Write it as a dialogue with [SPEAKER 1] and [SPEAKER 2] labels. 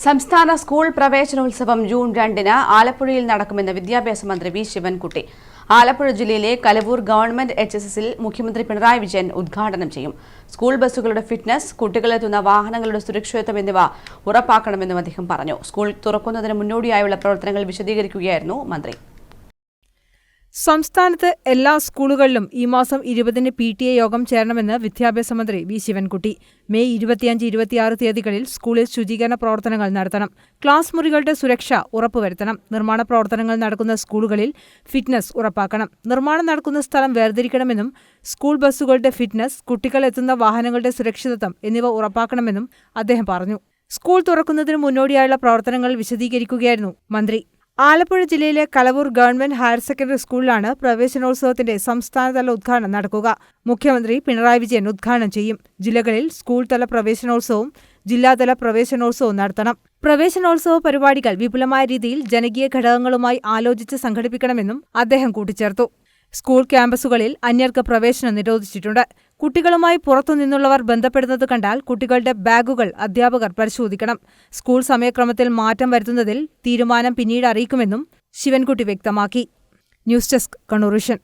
[SPEAKER 1] സംസ്ഥാന സ്കൂൾ പ്രവേശനോത്സവം ജൂൺ 2-ന് ആലപ്പുഴയിൽ നടക്കുമെന്ന് വിദ്യാഭ്യാസ മന്ത്രി വി ശിവൻകുട്ടി. ആലപ്പുഴ ജില്ലയിലെ കലവൂർ ഗവൺമെന്റ് HSSൽ മുഖ്യമന്ത്രി പിണറായി വിജയൻ ഉദ്ഘാടനം ചെയ്യും. സ്കൂൾ ബസ്സുകളുടെ ഫിറ്റ്നസ്, കുട്ടികളെത്തുന്ന വാഹനങ്ങളുടെ സുരക്ഷിതത്വം എന്നിവ ഉറപ്പാക്കണമെന്നും അദ്ദേഹം പറഞ്ഞു. സ്കൂൾ തുറക്കുന്നതിന് മുന്നോടിയായുള്ള പ്രവർത്തനങ്ങൾ വിശദീകരിക്കുകയായിരുന്നു മന്ത്രി.
[SPEAKER 2] സംസ്ഥാനത്ത് എല്ലാ സ്കൂളുകളിലും ഈ മാസം 20-ന് PTA യോഗം ചേരണമെന്ന് വിദ്യാഭ്യാസ മന്ത്രി വി ശിവൻകുട്ടി. മെയ് 25-26 തീയതികളിൽ സ്കൂളിൽ ശുചീകരണ പ്രവർത്തനങ്ങൾ നടത്തണം. ക്ലാസ് മുറികളുടെ സുരക്ഷ ഉറപ്പുവരുത്തണം. നിർമ്മാണ പ്രവർത്തനങ്ങൾ നടക്കുന്ന സ്കൂളുകളിൽ ഫിറ്റ്നസ് ഉറപ്പാക്കണം. നിർമ്മാണം നടക്കുന്ന സ്ഥലം വേർതിരിക്കണമെന്നും സ്കൂൾ ബസ്സുകളുടെ ഫിറ്റ്നസ്, കുട്ടികൾ എത്തുന്ന വാഹനങ്ങളുടെ സുരക്ഷിതത്വം എന്നിവ ഉറപ്പാക്കണമെന്നും അദ്ദേഹം പറഞ്ഞു. സ്കൂൾ തുറക്കുന്നതിന് മുന്നോടിയായുള്ള പ്രവർത്തനങ്ങൾ വിശദീകരിക്കുകയായിരുന്നു മന്ത്രി. ആലപ്പുഴ ജില്ലയിലെ കലവൂർ ഗവൺമെന്റ് ഹയർ സെക്കൻഡറി സ്കൂളിലാണ് പ്രവേശനോത്സവത്തിന്റെ സംസ്ഥാനതല ഉദ്ഘാടനം നടക്കുക. മുഖ്യമന്ത്രി പിണറായി വിജയൻ ഉദ്ഘാടനം ചെയ്യും. ജില്ലകളിൽ സ്കൂൾ തല പ്രവേശനോത്സവവും ജില്ലാതല പ്രവേശനോത്സവവും നടത്തണം. പ്രവേശനോത്സവ പരിപാടികൾ വിപുലമായ രീതിയിൽ ജനകീയ ഘടകങ്ങളുമായി ആലോചിച്ച് സംഘടിപ്പിക്കണമെന്നും അദ്ദേഹം കൂട്ടിച്ചേർത്തു. സ്കൂൾ ക്യാമ്പസുകളിൽ അന്യർക്ക് പ്രവേശനം നിരോധിച്ചിട്ടുണ്ട്. കുട്ടികളുമായി പുറത്തുനിന്നുള്ളവർ ബന്ധപ്പെടുന്നത് കണ്ടാൽ കുട്ടികളുടെ ബാഗുകൾ അധ്യാപകർ പരിശോധിക്കണം. സ്കൂൾ സമയക്രമത്തിൽ മാറ്റം വരുത്തുന്നതിൽ തീരുമാനം പിന്നീട് അറിയിക്കുമെന്നും ശിവൻകുട്ടി വ്യക്തമാക്കി. News desk, Kannur vision.